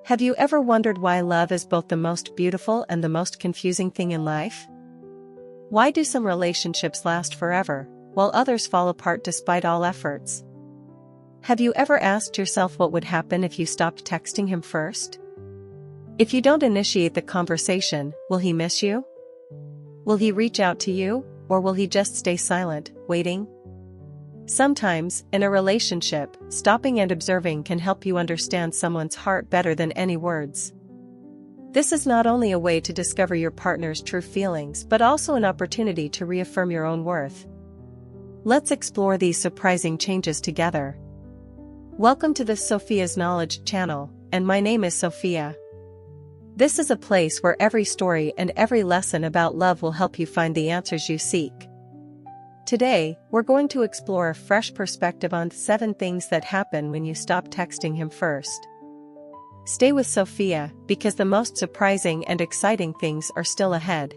Have you ever wondered why love is both the most beautiful and the most confusing thing in life? Why do some relationships last forever, while others fall apart despite all efforts? Have you ever asked yourself what would happen if you stopped texting him first? If you don't initiate the conversation, will he miss you? Will he reach out to you, or will he just stay silent, waiting? Sometimes, in a relationship, stopping and observing can help you understand someone's heart better than any words. This is not only a way to discover your partner's true feelings but also an opportunity to reaffirm your own worth. Let's explore these surprising changes together. Welcome to the Sophia's Knowledge channel, and my name is Sophia. This is a place where every story and every lesson about love will help you find the answers you seek. Today, we're going to explore a fresh perspective on 7 things that happen when you stop texting him first. Stay with Sophia, because the most surprising and exciting things are still ahead.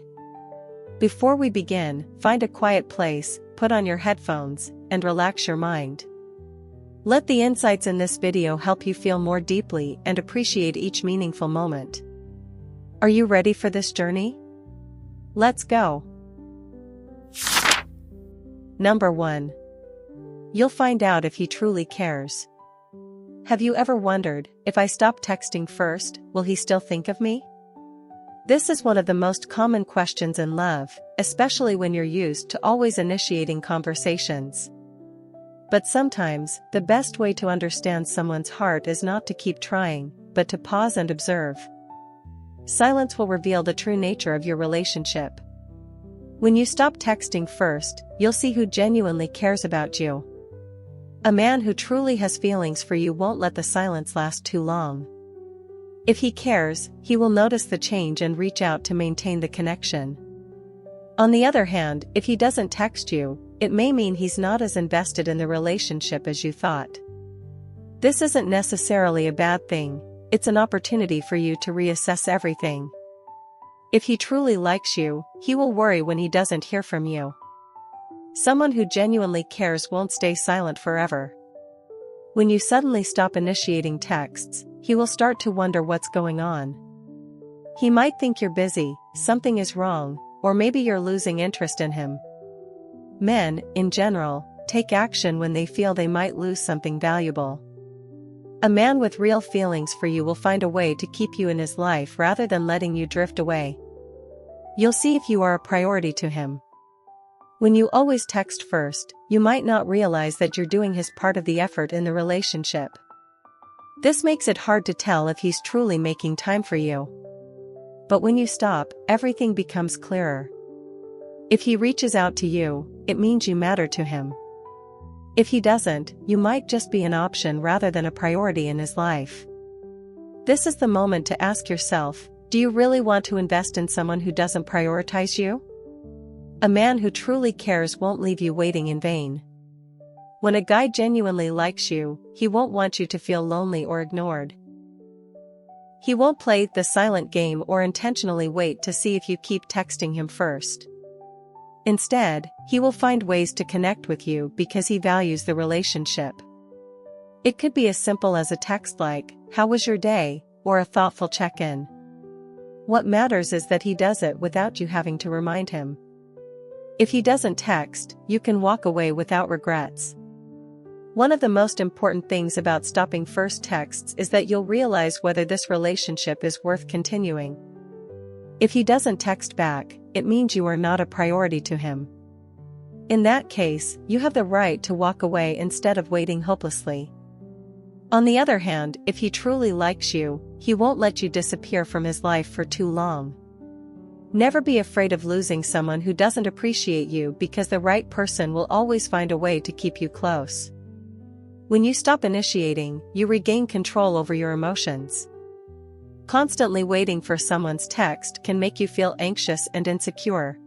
Before we begin, find a quiet place, put on your headphones, and relax your mind. Let the insights in this video help you feel more deeply and appreciate each meaningful moment. Are you ready for this journey? Let's go! Number 1. You'll find out if he truly cares. Have you ever wondered, if I stop texting first, will he still think of me? This is one of the most common questions in love, especially when you're used to always initiating conversations. But sometimes, the best way to understand someone's heart is not to keep trying, but to pause and observe. Silence will reveal the true nature of your relationship. When you stop texting first, you'll see who genuinely cares about you. A man who truly has feelings for you won't let the silence last too long. If he cares, he will notice the change and reach out to maintain the connection. On the other hand, if he doesn't text you, it may mean he's not as invested in the relationship as you thought. This isn't necessarily a bad thing, it's an opportunity for you to reassess everything. If he truly likes you, he will worry when he doesn't hear from you. Someone who genuinely cares won't stay silent forever. When you suddenly stop initiating texts, he will start to wonder what's going on. He might think you're busy, something is wrong, or maybe you're losing interest in him. Men, in general, take action when they feel they might lose something valuable. A man with real feelings for you will find a way to keep you in his life rather than letting you drift away. You'll see if you are a priority to him. When you always text first, you might not realize that you're doing his part of the effort in the relationship. This makes it hard to tell if he's truly making time for you. But when you stop, everything becomes clearer. If he reaches out to you, it means you matter to him. If he doesn't, you might just be an option rather than a priority in his life. This is the moment to ask yourself, do you really want to invest in someone who doesn't prioritize you? A man who truly cares won't leave you waiting in vain. When a guy genuinely likes you, he won't want you to feel lonely or ignored. He won't play the silent game or intentionally wait to see if you keep texting him first. Instead, he will find ways to connect with you because he values the relationship. It could be as simple as a text like, "How was your day?" or a thoughtful check-in. What matters is that he does it without you having to remind him. If he doesn't text, you can walk away without regrets. One of the most important things about stopping first texts is that you'll realize whether this relationship is worth continuing. If he doesn't text back, it means you are not a priority to him. In that case, you have the right to walk away instead of waiting hopelessly. On the other hand, if he truly likes you, he won't let you disappear from his life for too long. Never be afraid of losing someone who doesn't appreciate you, because the right person will always find a way to keep you close. When you stop initiating, you regain control over your emotions. Constantly waiting for someone's text can make you feel anxious and insecure.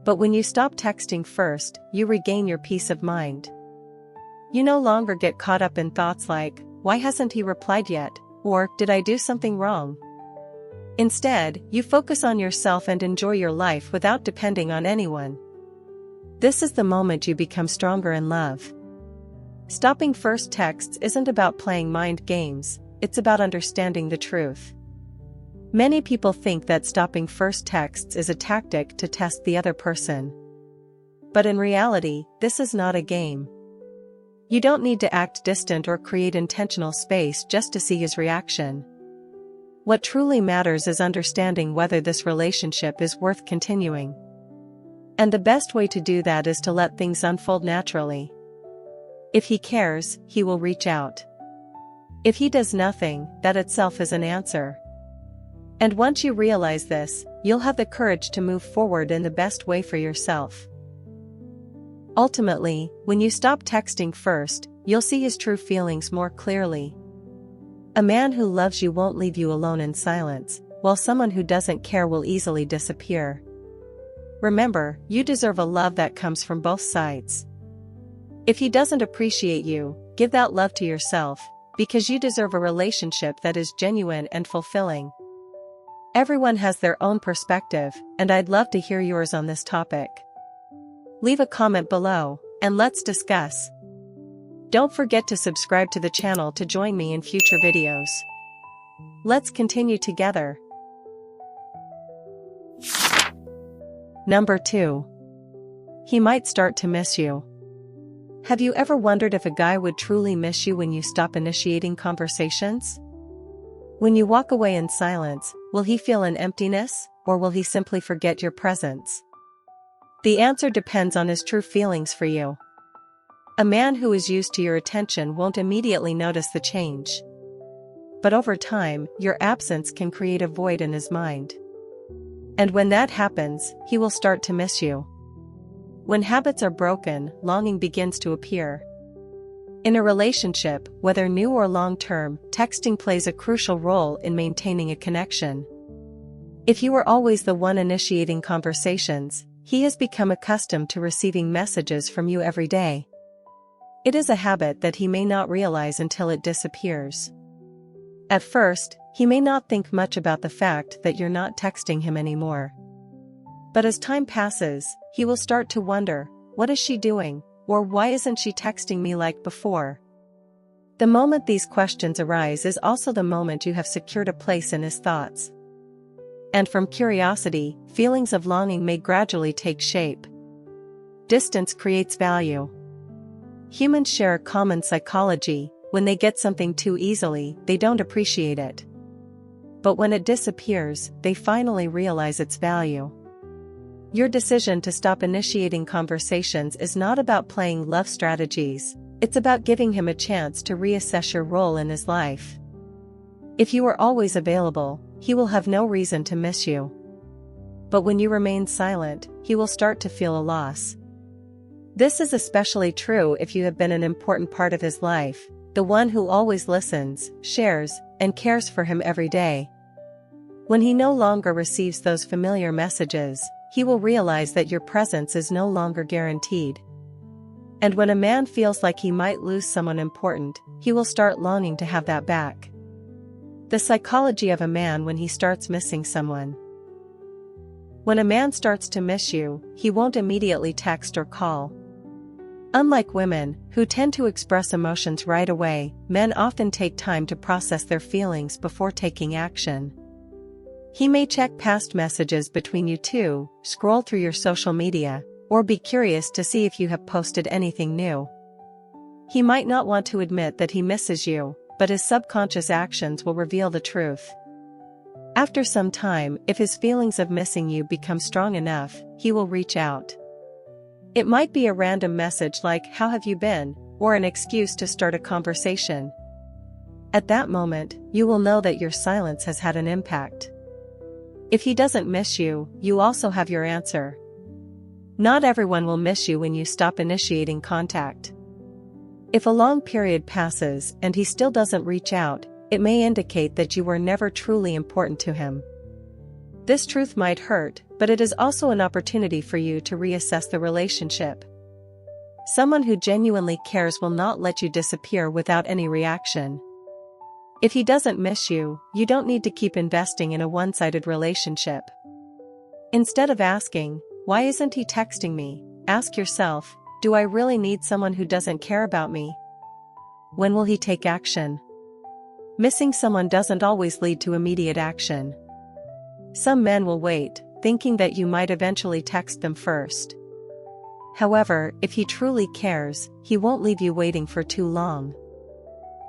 But when you stop texting first, you regain your peace of mind. You no longer get caught up in thoughts like, "Why hasn't he replied yet?" or "Did I do something wrong?" Instead, you focus on yourself and enjoy your life without depending on anyone. This is the moment you become stronger in love. Stopping first texts isn't about playing mind games, it's about understanding the truth. Many people think that stopping first texts is a tactic to test the other person. But in reality, this is not a game. You don't need to act distant or create intentional space just to see his reaction. What truly matters is understanding whether this relationship is worth continuing. And the best way to do that is to let things unfold naturally. If he cares, he will reach out. If he does nothing, that itself is an answer. And once you realize this, you'll have the courage to move forward in the best way for yourself. Ultimately, when you stop texting first, you'll see his true feelings more clearly. A man who loves you won't leave you alone in silence, while someone who doesn't care will easily disappear. Remember, you deserve a love that comes from both sides. If he doesn't appreciate you, give that love to yourself, because you deserve a relationship that is genuine and fulfilling. Everyone has their own perspective, and I'd love to hear yours on this topic. Leave a comment below, and let's discuss. Don't forget to subscribe to the channel to join me in future videos. Let's continue together. Number 2. He might start to miss you. Have you ever wondered if a guy would truly miss you when you stop initiating conversations? When you walk away in silence, will he feel an emptiness, or will he simply forget your presence? The answer depends on his true feelings for you. A man who is used to your attention won't immediately notice the change. But over time, your absence can create a void in his mind. And when that happens, he will start to miss you. When habits are broken, longing begins to appear. In a relationship, whether new or long-term, texting plays a crucial role in maintaining a connection. If you are always the one initiating conversations, he has become accustomed to receiving messages from you every day. It is a habit that he may not realize until it disappears. At first, he may not think much about the fact that you're not texting him anymore. But as time passes, he will start to wonder, what is she doing, or why isn't she texting me like before? The moment these questions arise is also the moment you have secured a place in his thoughts. And from curiosity, feelings of longing may gradually take shape. Distance creates value. Humans share a common psychology: when they get something too easily, they don't appreciate it. But when it disappears, they finally realize its value. Your decision to stop initiating conversations is not about playing love strategies, it's about giving him a chance to reassess your role in his life. If you are always available, he will have no reason to miss you. But when you remain silent, he will start to feel a loss. This is especially true if you have been an important part of his life, the one who always listens, shares, and cares for him every day. When he no longer receives those familiar messages, he will realize that your presence is no longer guaranteed. And when a man feels like he might lose someone important, he will start longing to have that back. The psychology of a man when he starts missing someone. When a man starts to miss you, he won't immediately text or call. Unlike women, who tend to express emotions right away, men often take time to process their feelings before taking action. He may check past messages between you two, scroll through your social media, or be curious to see if you have posted anything new. He might not want to admit that he misses you, but his subconscious actions will reveal the truth. After some time, if his feelings of missing you become strong enough, he will reach out. It might be a random message like, "How have you been?" or an excuse to start a conversation. At that moment, you will know that your silence has had an impact. If he doesn't miss you, you also have your answer. Not everyone will miss you when you stop initiating contact. If a long period passes and he still doesn't reach out, it may indicate that you were never truly important to him. This truth might hurt, but it is also an opportunity for you to reassess the relationship. Someone who genuinely cares will not let you disappear without any reaction. If he doesn't miss you, you don't need to keep investing in a one-sided relationship. Instead of asking, "Why isn't he texting me?" ask yourself, "Do I really need someone who doesn't care about me? When will he take action?" Missing someone doesn't always lead to immediate action. Some men will wait, thinking that you might eventually text them first. However, if he truly cares, he won't leave you waiting for too long.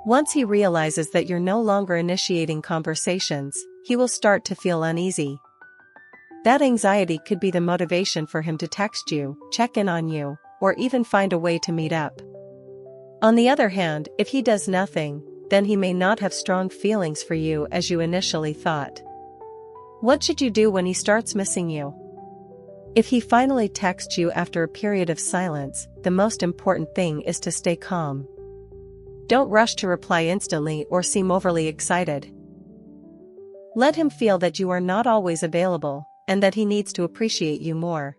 Once he realizes that you're no longer initiating conversations, he will start to feel uneasy. That anxiety could be the motivation for him to text you, check in on you, or even find a way to meet up. On the other hand, if he does nothing, then he may not have strong feelings for you as you initially thought. What should you do when he starts missing you? If he finally texts you after a period of silence, the most important thing is to stay calm. Don't rush to reply instantly or seem overly excited. Let him feel that you are not always available, and that he needs to appreciate you more.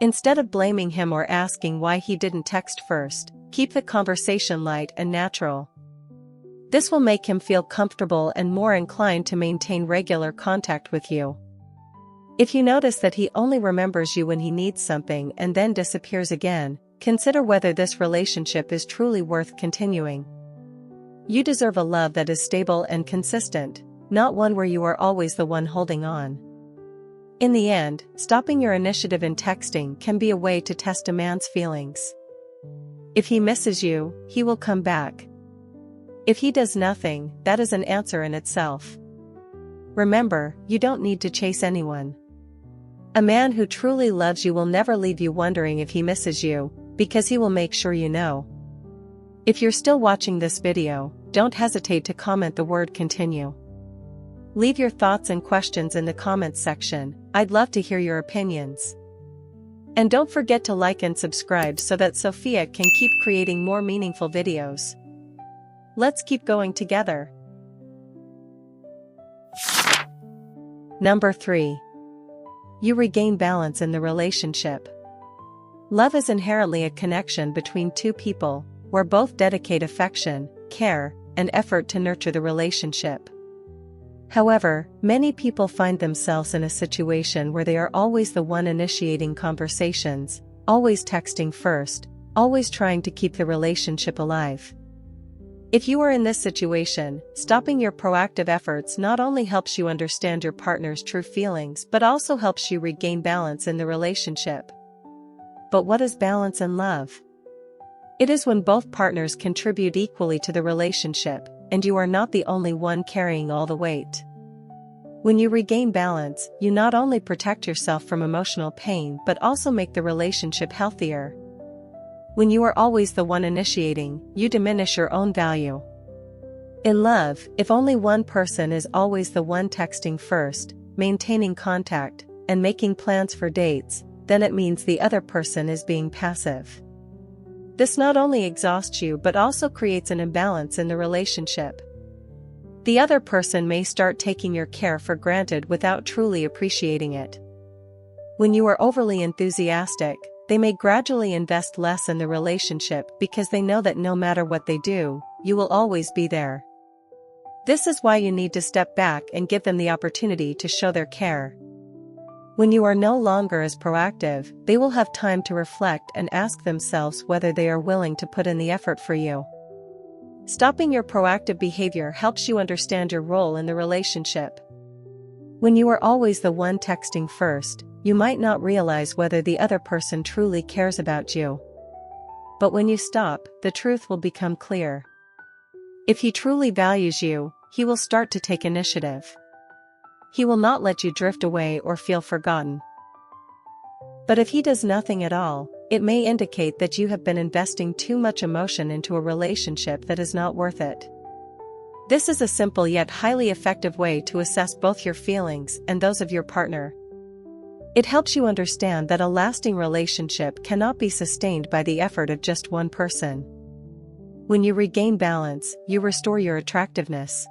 Instead of blaming him or asking why he didn't text first, keep the conversation light and natural. This will make him feel comfortable and more inclined to maintain regular contact with you. If you notice that he only remembers you when he needs something and then disappears again, consider whether this relationship is truly worth continuing. You deserve a love that is stable and consistent, not one where you are always the one holding on. In the end, stopping your initiative in texting can be a way to test a man's feelings. If he misses you, he will come back. If he does nothing, that is an answer in itself. Remember, you don't need to chase anyone. A man who truly loves you will never leave you wondering if he misses you, because he will make sure you know. If you're still watching this video, don't hesitate to comment the word continue. Leave your thoughts and questions in the comments section. I'd love to hear your opinions. And don't forget to like and subscribe so that Sophia can keep creating more meaningful videos. Let's keep going together. Number 3. You regain balance in the relationship. Love is inherently a connection between two people, where both dedicate affection, care, and effort to nurture the relationship. However, many people find themselves in a situation where they are always the one initiating conversations, always texting first, always trying to keep the relationship alive. If you are in this situation, stopping your proactive efforts not only helps you understand your partner's true feelings but also helps you regain balance in the relationship. But what is balance in love? It is when both partners contribute equally to the relationship, and you are not the only one carrying all the weight. When you regain balance, you not only protect yourself from emotional pain but also make the relationship healthier. When you are always the one initiating, you diminish your own value. In love, if only one person is always the one texting first, maintaining contact, and making plans for dates, then it means the other person is being passive. This not only exhausts you but also creates an imbalance in the relationship. The other person may start taking your care for granted without truly appreciating it. When you are overly enthusiastic, they may gradually invest less in the relationship because they know that no matter what they do, you will always be there. This is why you need to step back and give them the opportunity to show their care. When you are no longer as proactive, they will have time to reflect and ask themselves whether they are willing to put in the effort for you. Stopping your proactive behavior helps you understand your role in the relationship. When you are always the one texting first, you might not realize whether the other person truly cares about you. But when you stop, the truth will become clear. If he truly values you, he will start to take initiative. He will not let you drift away or feel forgotten. But if he does nothing at all, it may indicate that you have been investing too much emotion into a relationship that is not worth it. This is a simple yet highly effective way to assess both your feelings and those of your partner. It helps you understand that a lasting relationship cannot be sustained by the effort of just one person. When you regain balance, you restore your attractiveness.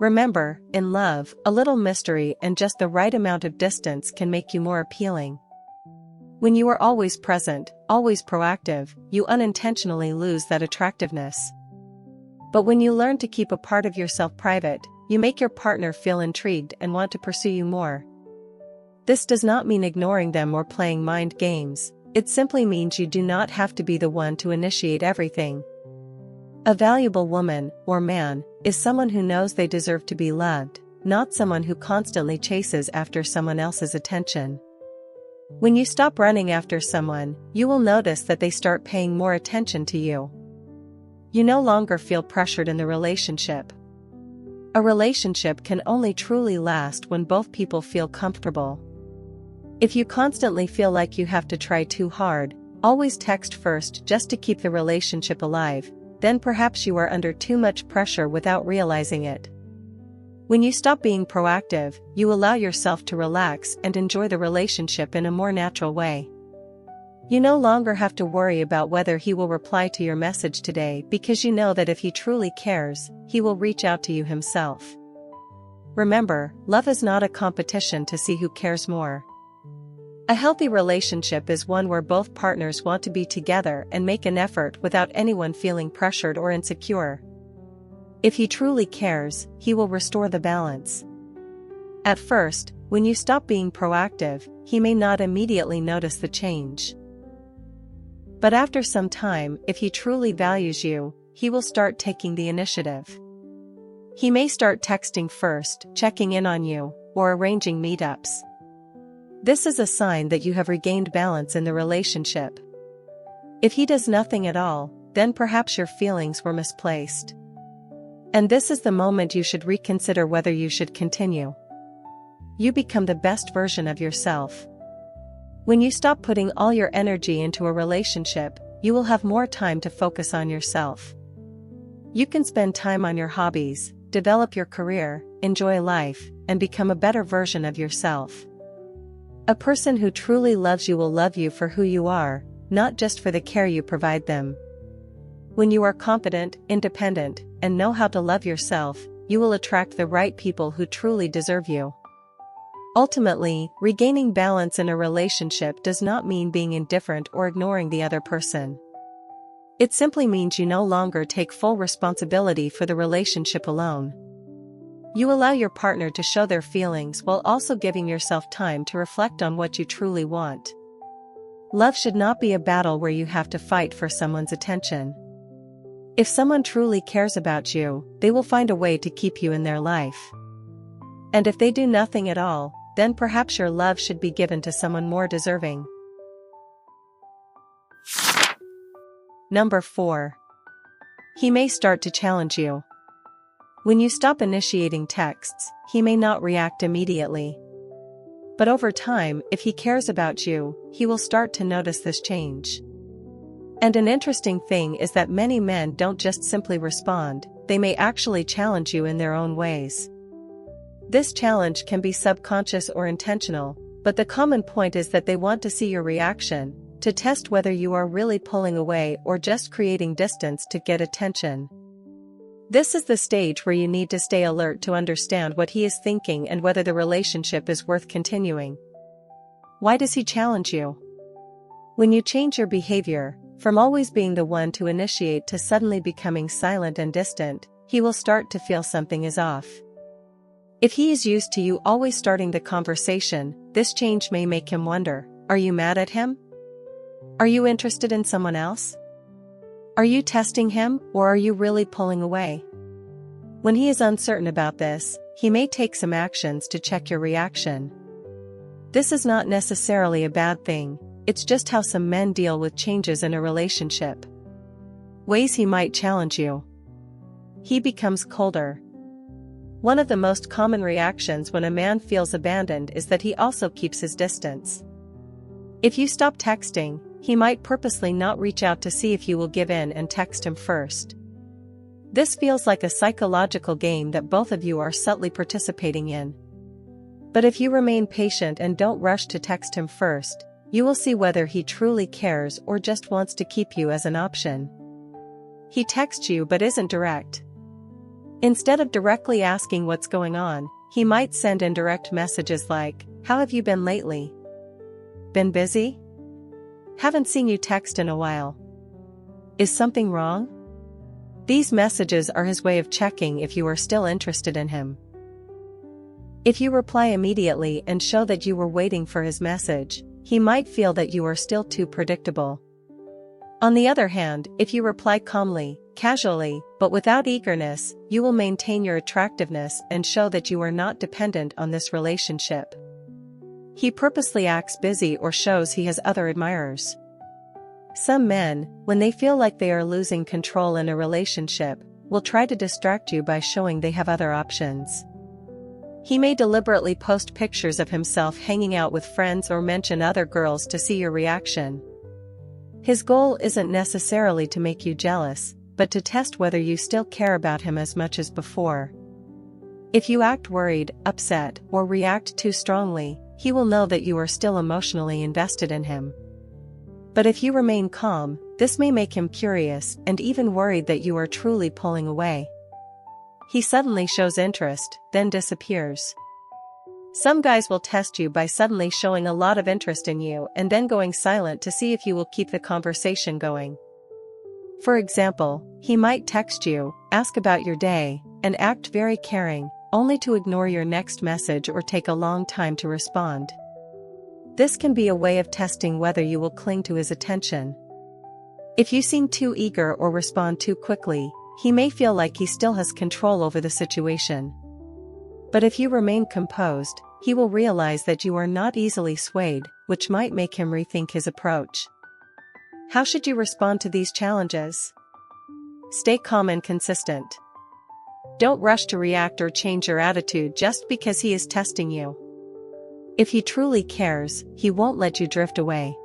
Remember, in love, a little mystery and just the right amount of distance can make you more appealing. When you are always present, always proactive, you unintentionally lose that attractiveness. But when you learn to keep a part of yourself private, you make your partner feel intrigued and want to pursue you more. This does not mean ignoring them or playing mind games, it simply means you do not have to be the one to initiate everything. A valuable woman, or man, is someone who knows they deserve to be loved, not someone who constantly chases after someone else's attention. When you stop running after someone, you will notice that they start paying more attention to you. You no longer feel pressured in the relationship. A relationship can only truly last when both people feel comfortable. If you constantly feel like you have to try too hard, always text first just to keep the relationship alive, then perhaps you are under too much pressure without realizing it. When you stop being proactive, you allow yourself to relax and enjoy the relationship in a more natural way. You no longer have to worry about whether he will reply to your message today because you know that if he truly cares, he will reach out to you himself. Remember, love is not a competition to see who cares more. A healthy relationship is one where both partners want to be together and make an effort without anyone feeling pressured or insecure. If he truly cares, he will restore the balance. At first, when you stop being proactive, he may not immediately notice the change. But after some time, if he truly values you, he will start taking the initiative. He may start texting first, checking in on you, or arranging meetups. This is a sign that you have regained balance in the relationship. If he does nothing at all, then perhaps your feelings were misplaced. And this is the moment you should reconsider whether you should continue. You become the best version of yourself. When you stop putting all your energy into a relationship, you will have more time to focus on yourself. You can spend time on your hobbies, develop your career, enjoy life, and become a better version of yourself. A person who truly loves you will love you for who you are, not just for the care you provide them. When you are confident, independent, and know how to love yourself, you will attract the right people who truly deserve you. Ultimately, regaining balance in a relationship does not mean being indifferent or ignoring the other person. It simply means you no longer take full responsibility for the relationship alone. You allow your partner to show their feelings while also giving yourself time to reflect on what you truly want. Love should not be a battle where you have to fight for someone's attention. If someone truly cares about you, they will find a way to keep you in their life. And if they do nothing at all, then perhaps your love should be given to someone more deserving. Number 4. He may start to challenge you. When you stop initiating texts, he may not react immediately. But over time, if he cares about you, he will start to notice this change. And an interesting thing is that many men don't just simply respond, they may actually challenge you in their own ways. This challenge can be subconscious or intentional, but the common point is that they want to see your reaction, to test whether you are really pulling away or just creating distance to get attention. This is the stage where you need to stay alert to understand what he is thinking and whether the relationship is worth continuing. Why does he challenge you? When you change your behavior, from always being the one to initiate to suddenly becoming silent and distant, he will start to feel something is off. If he is used to you always starting the conversation, this change may make him wonder, are you mad at him? Are you interested in someone else? Are you testing him, or are you really pulling away? When he is uncertain about this, he may take some actions to check your reaction. This is not necessarily a bad thing, it's just how some men deal with changes in a relationship. Ways he might challenge you. He becomes colder. One of the most common reactions when a man feels abandoned is that he also keeps his distance. If you stop texting, he might purposely not reach out to see if you will give in and text him first. This feels like a psychological game that both of you are subtly participating in. But if you remain patient and don't rush to text him first, you will see whether he truly cares or just wants to keep you as an option. He texts you but isn't direct. Instead of directly asking what's going on, he might send indirect messages like, "How have you been lately? Been busy? Haven't seen you text in a while. Is something wrong?" These messages are his way of checking if you are still interested in him. If you reply immediately and show that you were waiting for his message, he might feel that you are still too predictable. On the other hand, if you reply calmly, casually, but without eagerness, you will maintain your attractiveness and show that you are not dependent on this relationship. He purposely acts busy or shows he has other admirers. Some men, when they feel like they are losing control in a relationship, will try to distract you by showing they have other options. He may deliberately post pictures of himself hanging out with friends or mention other girls to see your reaction. His goal isn't necessarily to make you jealous, but to test whether you still care about him as much as before. If you act worried, upset, or react too strongly, he will know that you are still emotionally invested in him. But if you remain calm, this may make him curious and even worried that you are truly pulling away. He suddenly shows interest, then disappears. Some guys will test you by suddenly showing a lot of interest in you and then going silent to see if you will keep the conversation going. For example, he might text you, ask about your day, and act very caring, only to ignore your next message or take a long time to respond. This can be a way of testing whether you will cling to his attention. If you seem too eager or respond too quickly, he may feel like he still has control over the situation. But if you remain composed, he will realize that you are not easily swayed, which might make him rethink his approach. How should you respond to these challenges? Stay calm and consistent. Don't rush to react or change your attitude just because he is testing you. If he truly cares, he won't let you drift away.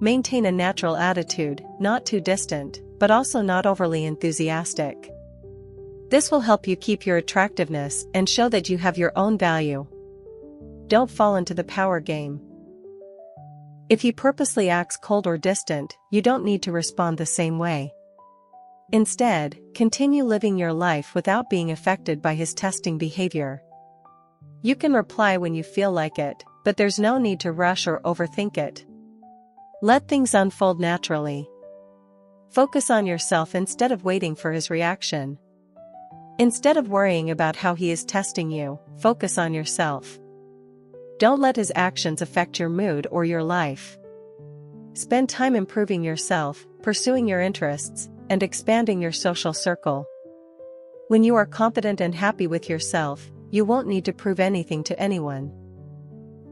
Maintain a natural attitude, not too distant, but also not overly enthusiastic. This will help you keep your attractiveness and show that you have your own value. Don't fall into the power game. If he purposely acts cold or distant, you don't need to respond the same way. Instead, continue living your life without being affected by his testing behavior. You can reply when you feel like it, but there's no need to rush or overthink it. Let things unfold naturally. Focus on yourself instead of waiting for his reaction. Instead of worrying about how he is testing you, focus on yourself. Don't let his actions affect your mood or your life. Spend time improving yourself, pursuing your interests, and expanding your social circle. When you are confident and happy with yourself, you won't need to prove anything to anyone.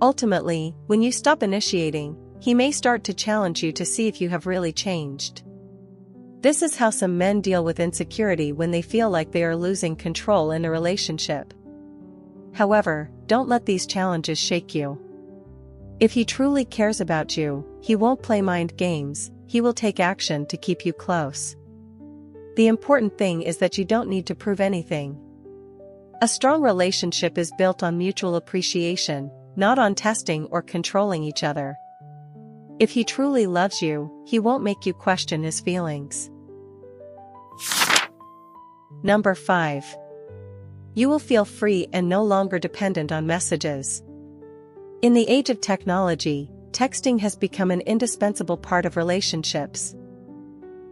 Ultimately, when you stop initiating, he may start to challenge you to see if you have really changed. This is how some men deal with insecurity when they feel like they are losing control in a relationship. However, don't let these challenges shake you. If he truly cares about you, he won't play mind games, he will take action to keep you close. The important thing is that you don't need to prove anything. A strong relationship is built on mutual appreciation, not on testing or controlling each other. If he truly loves you, he won't make you question his feelings. Number 5. You will feel free and no longer dependent on messages. In the age of technology, texting has become an indispensable part of relationships.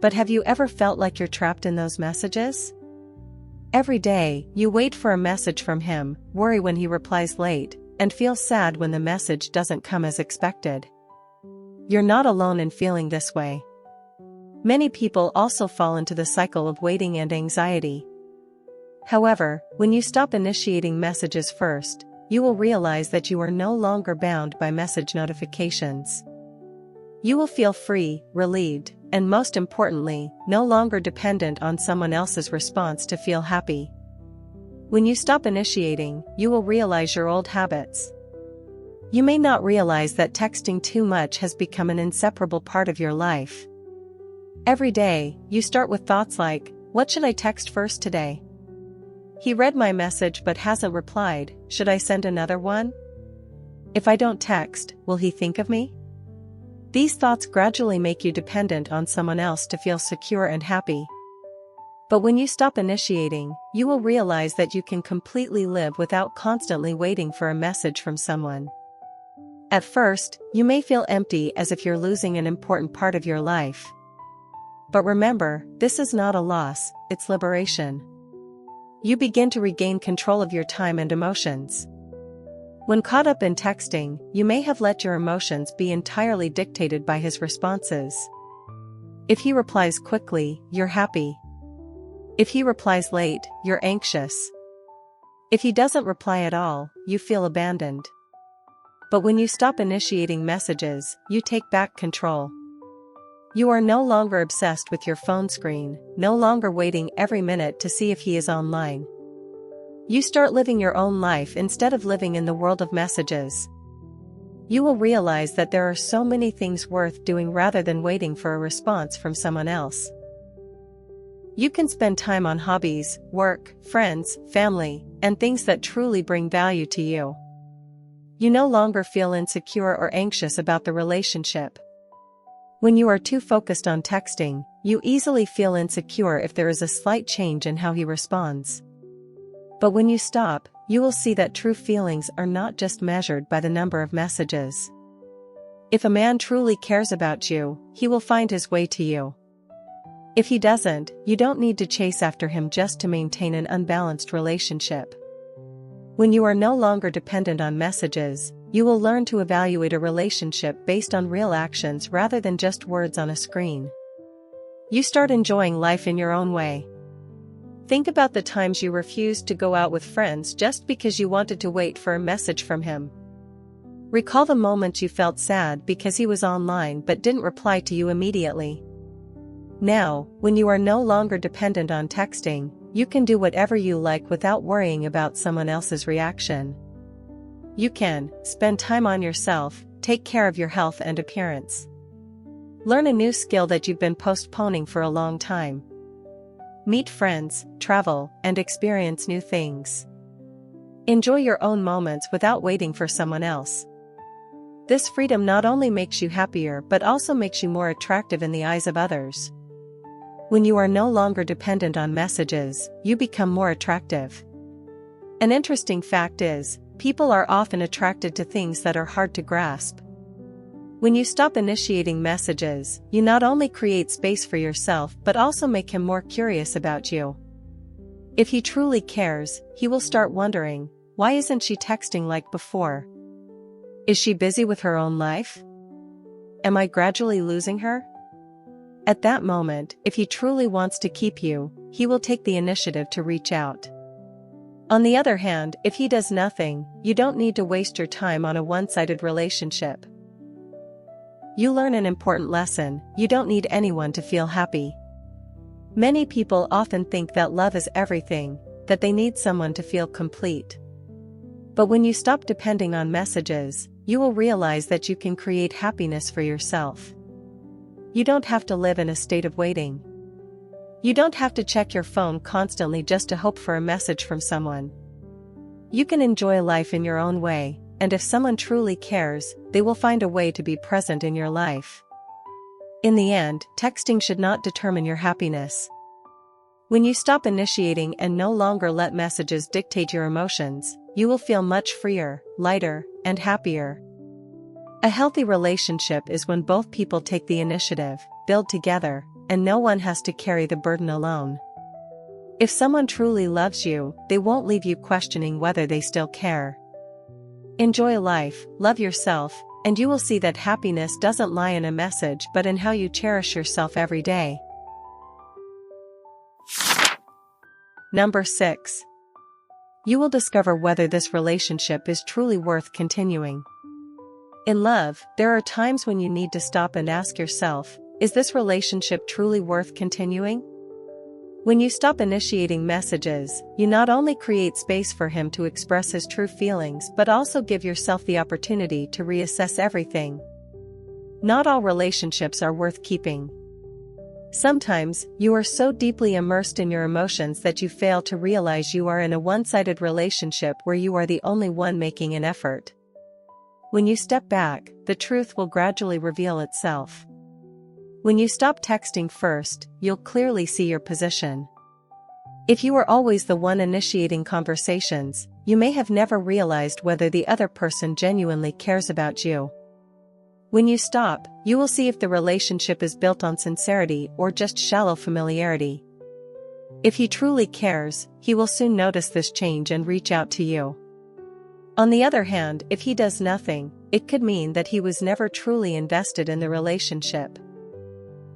But have you ever felt like you're trapped in those messages? Every day, you wait for a message from him, worry when he replies late, and feel sad when the message doesn't come as expected. You're not alone in feeling this way. Many people also fall into the cycle of waiting and anxiety. However, when you stop initiating messages first, you will realize that you are no longer bound by message notifications. You will feel free, relieved, and most importantly, no longer dependent on someone else's response to feel happy. When you stop initiating, you will realize your old habits. You may not realize that texting too much has become an inseparable part of your life. Every day, you start with thoughts like, what should I text first today? He read my message but hasn't replied, should I send another one? If I don't text, will he think of me? These thoughts gradually make you dependent on someone else to feel secure and happy. But when you stop initiating, you will realize that you can completely live without constantly waiting for a message from someone. At first, you may feel empty as if you're losing an important part of your life. But remember, this is not a loss, it's liberation. You begin to regain control of your time and emotions. When caught up in texting, you may have let your emotions be entirely dictated by his responses. If he replies quickly, you're happy. If he replies late, you're anxious. If he doesn't reply at all, you feel abandoned. But when you stop initiating messages, you take back control. You are no longer obsessed with your phone screen, no longer waiting every minute to see if he is online. You start living your own life instead of living in the world of messages. You will realize that there are so many things worth doing rather than waiting for a response from someone else. You can spend time on hobbies, work, friends, family, and things that truly bring value to you. You no longer feel insecure or anxious about the relationship. When you are too focused on texting, you easily feel insecure if there is a slight change in how he responds. But when you stop, you will see that true feelings are not just measured by the number of messages. If a man truly cares about you, he will find his way to you. If he doesn't, you don't need to chase after him just to maintain an unbalanced relationship. When you are no longer dependent on messages, you will learn to evaluate a relationship based on real actions rather than just words on a screen. You start enjoying life in your own way. Think about the times you refused to go out with friends just because you wanted to wait for a message from him. Recall the moments you felt sad because he was online but didn't reply to you immediately. Now, when you are no longer dependent on texting, you can do whatever you like without worrying about someone else's reaction. You can spend time on yourself, take care of your health and appearance. Learn a new skill that you've been postponing for a long time. Meet friends, travel, and experience new things. Enjoy your own moments without waiting for someone else. This freedom not only makes you happier but also makes you more attractive in the eyes of others. When you are no longer dependent on messages, you become more attractive. An interesting fact is, people are often attracted to things that are hard to grasp. When you stop initiating messages, you not only create space for yourself but also make him more curious about you. If he truly cares, he will start wondering, why isn't she texting like before? Is she busy with her own life? Am I gradually losing her? At that moment, if he truly wants to keep you, he will take the initiative to reach out. On the other hand, if he does nothing, you don't need to waste your time on a one-sided relationship. You learn an important lesson: you don't need anyone to feel happy. Many people often think that love is everything, that they need someone to feel complete. But when you stop depending on messages, you will realize that you can create happiness for yourself. You don't have to live in a state of waiting. You don't have to check your phone constantly just to hope for a message from someone. You can enjoy life in your own way, and if someone truly cares, they will find a way to be present in your life. In the end, texting should not determine your happiness. When you stop initiating and no longer let messages dictate your emotions, you will feel much freer, lighter, and happier. A healthy relationship is when both people take the initiative, build together, and no one has to carry the burden alone. If someone truly loves you, they won't leave you questioning whether they still care. Enjoy life, love yourself, and you will see that happiness doesn't lie in a message but in how you cherish yourself every day. Number 6. You will discover whether this relationship is truly worth continuing. In love, there are times when you need to stop and ask yourself, is this relationship truly worth continuing? When you stop initiating messages, you not only create space for him to express his true feelings but also give yourself the opportunity to reassess everything. Not all relationships are worth keeping. Sometimes, you are so deeply immersed in your emotions that you fail to realize you are in a one-sided relationship where you are the only one making an effort. When you step back, the truth will gradually reveal itself. When you stop texting first, you'll clearly see your position. If you were always the one initiating conversations, you may have never realized whether the other person genuinely cares about you. When you stop, you will see if the relationship is built on sincerity or just shallow familiarity. If he truly cares, he will soon notice this change and reach out to you. On the other hand, if he does nothing, it could mean that he was never truly invested in the relationship.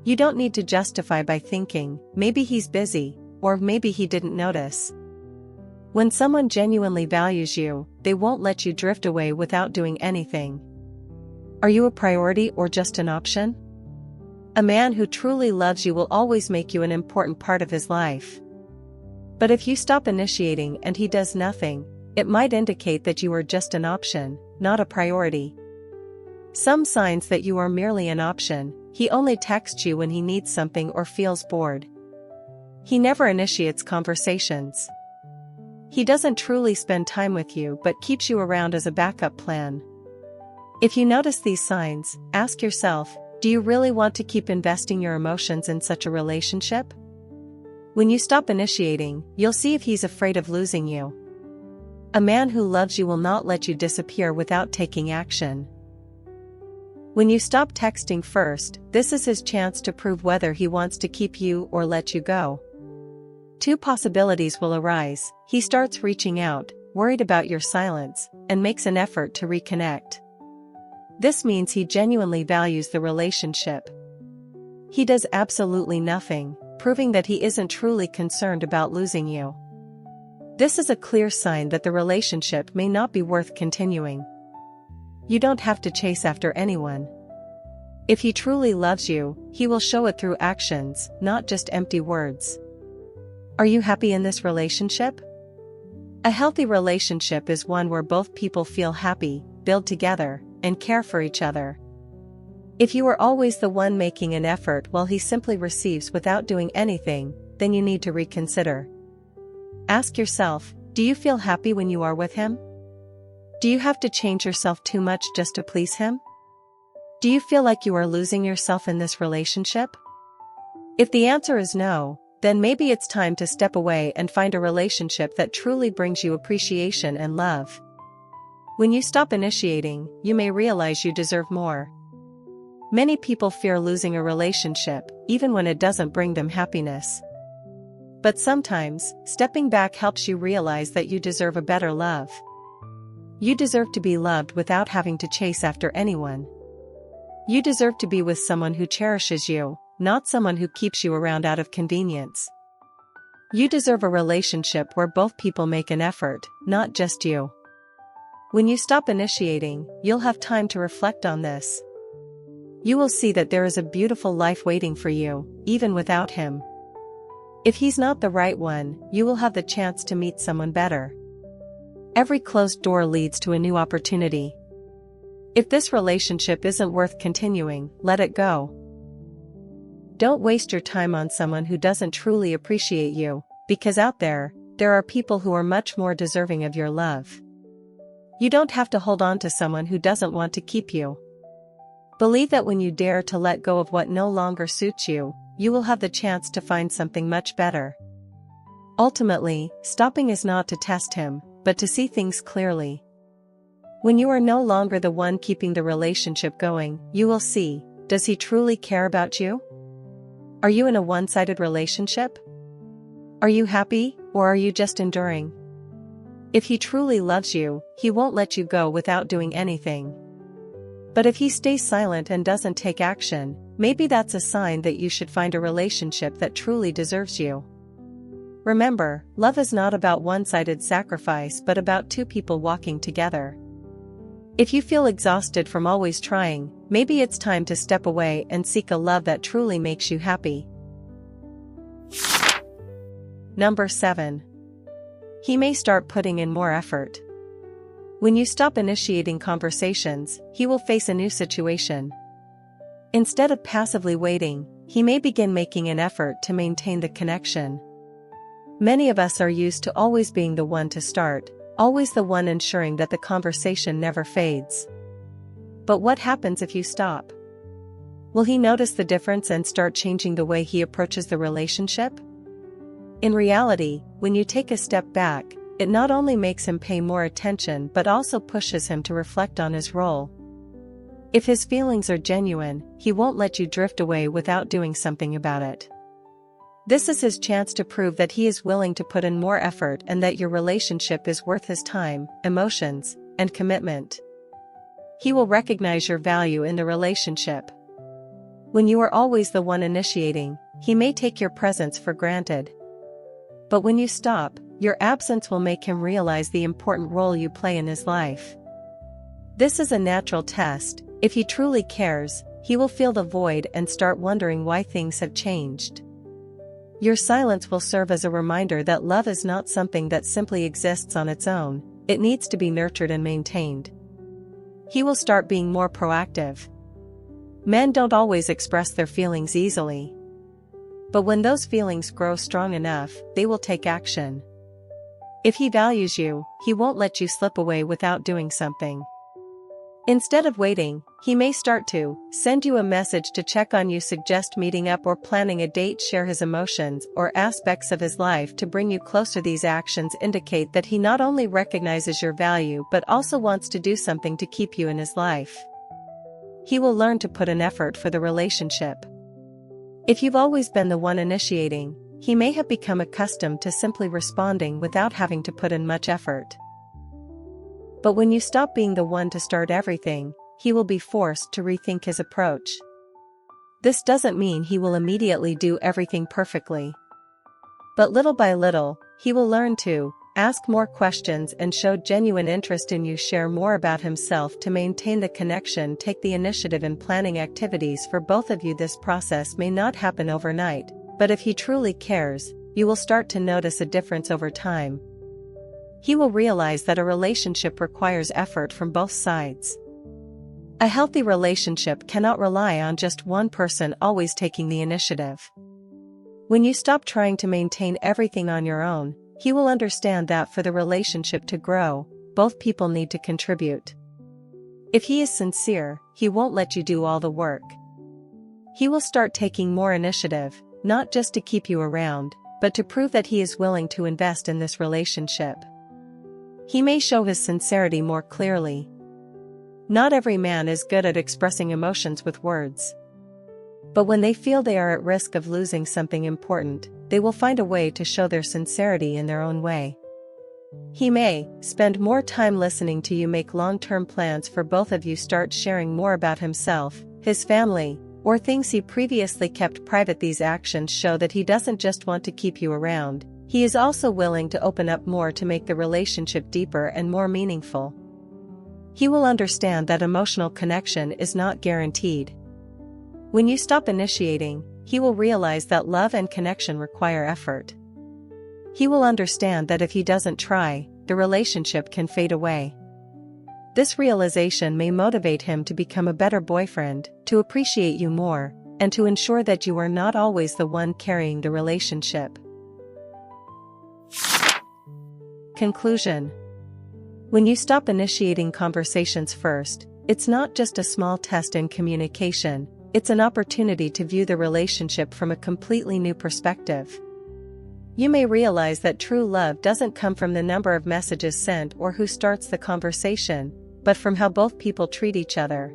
You don't need to justify by thinking, maybe he's busy, or maybe he didn't notice. When someone genuinely values you, they won't let you drift away without doing anything. Are you a priority or just an option? A man who truly loves you will always make you an important part of his life. But if you stop initiating and he does nothing, it might indicate that you are just an option, not a priority. Some signs that you are merely an option: he only texts you when he needs something or feels bored. He never initiates conversations. He doesn't truly spend time with you but keeps you around as a backup plan. If you notice these signs, ask yourself, do you really want to keep investing your emotions in such a relationship? When you stop initiating, you'll see if he's afraid of losing you. A man who loves you will not let you disappear without taking action. When you stop texting first, this is his chance to prove whether he wants to keep you or let you go. Two possibilities will arise: he starts reaching out, worried about your silence, and makes an effort to reconnect. This means he genuinely values the relationship. He does absolutely nothing, proving that he isn't truly concerned about losing you. This is a clear sign that the relationship may not be worth continuing. You don't have to chase after anyone. If he truly loves you, he will show it through actions, not just empty words. Are you happy in this relationship? A healthy relationship is one where both people feel happy, build together, and care for each other. If you are always the one making an effort while he simply receives without doing anything, then you need to reconsider. Ask yourself, do you feel happy when you are with him? Do you have to change yourself too much just to please him? Do you feel like you are losing yourself in this relationship? If the answer is no, then maybe it's time to step away and find a relationship that truly brings you appreciation and love. When you stop initiating, you may realize you deserve more. Many people fear losing a relationship, even when it doesn't bring them happiness. But sometimes, stepping back helps you realize that you deserve a better love. You deserve to be loved without having to chase after anyone. You deserve to be with someone who cherishes you, not someone who keeps you around out of convenience. You deserve a relationship where both people make an effort, not just you. When you stop initiating, you'll have time to reflect on this. You will see that there is a beautiful life waiting for you, even without him. If he's not the right one, you will have the chance to meet someone better. Every closed door leads to a new opportunity. If this relationship isn't worth continuing, let it go. Don't waste your time on someone who doesn't truly appreciate you, because out there are people who are much more deserving of your love. You don't have to hold on to someone who doesn't want to keep you. Believe that when you dare to let go of what no longer suits you, you will have the chance to find something much better. Ultimately, stopping is not to test him, but to see things clearly. When you are no longer the one keeping the relationship going, you will see, does he truly care about you? Are you in a one-sided relationship? Are you happy, or are you just enduring? If he truly loves you, he won't let you go without doing anything. But if he stays silent and doesn't take action, maybe that's a sign that you should find a relationship that truly deserves you. Remember, love is not about one-sided sacrifice but about two people walking together. If you feel exhausted from always trying, maybe it's time to step away and seek a love that truly makes you happy. Number 7. He may start putting in more effort. When you stop initiating conversations, he will face a new situation. Instead of passively waiting, he may begin making an effort to maintain the connection. Many of us are used to always being the one to start, always the one ensuring that the conversation never fades. But what happens if you stop? Will he notice the difference and start changing the way he approaches the relationship? In reality, when you take a step back, it not only makes him pay more attention but also pushes him to reflect on his role. If his feelings are genuine, he won't let you drift away without doing something about it. This is his chance to prove that he is willing to put in more effort and that your relationship is worth his time, emotions, and commitment. He will recognize your value in the relationship. When you are always the one initiating, he may take your presence for granted. But when you stop, your absence will make him realize the important role you play in his life. This is a natural test. If he truly cares, he will feel the void and start wondering why things have changed. Your silence will serve as a reminder that love is not something that simply exists on its own, it needs to be nurtured and maintained. He will start being more proactive. Men don't always express their feelings easily. But when those feelings grow strong enough, they will take action. If he values you, he won't let you slip away without doing something. Instead of waiting, he may start to send you a message to check on you, suggest meeting up or planning a date, share his emotions or aspects of his life to bring you closer. These actions indicate that he not only recognizes your value but also wants to do something to keep you in his life. He will learn to put in effort for the relationship. If you've always been the one initiating, he may have become accustomed to simply responding without having to put in much effort. But when you stop being the one to start everything, he will be forced to rethink his approach. This doesn't mean he will immediately do everything perfectly. But little by little, he will learn to ask more questions and show genuine interest in you, share more about himself to maintain the connection, take the initiative in planning activities for both of you. This process may not happen overnight, but if he truly cares, you will start to notice a difference over time. He will realize that a relationship requires effort from both sides. A healthy relationship cannot rely on just one person always taking the initiative. When you stop trying to maintain everything on your own, he will understand that for the relationship to grow, both people need to contribute. If he is sincere, he won't let you do all the work. He will start taking more initiative, not just to keep you around, but to prove that he is willing to invest in this relationship. He may show his sincerity more clearly. Not every man is good at expressing emotions with words. But when they feel they are at risk of losing something important, they will find a way to show their sincerity in their own way. He may spend more time listening to you, make long-term plans for both of you, start sharing more about himself, his family, or things he previously kept private. These actions show that he doesn't just want to keep you around, he is also willing to open up more to make the relationship deeper and more meaningful. He will understand that emotional connection is not guaranteed. When you stop initiating, he will realize that love and connection require effort. He will understand that if he doesn't try, the relationship can fade away. This realization may motivate him to become a better boyfriend, to appreciate you more, and to ensure that you are not always the one carrying the relationship. Conclusion. When you stop initiating conversations first, it's not just a small test in communication, it's an opportunity to view the relationship from a completely new perspective. You may realize that true love doesn't come from the number of messages sent or who starts the conversation, but from how both people treat each other.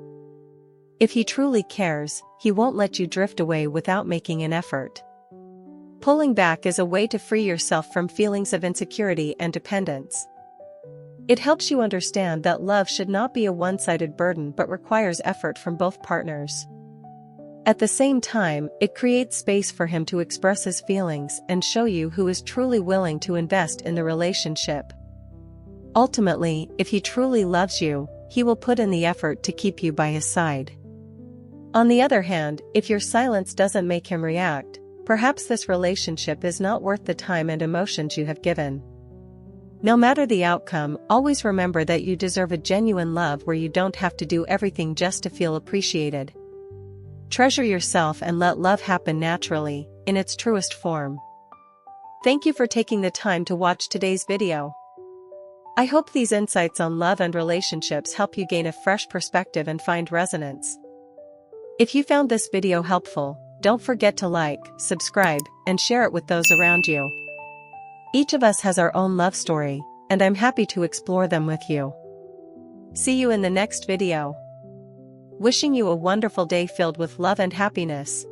If he truly cares, he won't let you drift away without making an effort. Pulling back is a way to free yourself from feelings of insecurity and dependence. It helps you understand that love should not be a one-sided burden but requires effort from both partners. At the same time, it creates space for him to express his feelings and show you who is truly willing to invest in the relationship. Ultimately, if he truly loves you, he will put in the effort to keep you by his side. On the other hand, if your silence doesn't make him react, perhaps this relationship is not worth the time and emotions you have given. No matter the outcome, always remember that you deserve a genuine love where you don't have to do everything just to feel appreciated. Treasure yourself and let love happen naturally, in its truest form. Thank you for taking the time to watch today's video. I hope these insights on love and relationships help you gain a fresh perspective and find resonance. If you found this video helpful, don't forget to like, subscribe, and share it with those around you. Each of us has our own love story, and I'm happy to explore them with you. See you in the next video. Wishing you a wonderful day filled with love and happiness.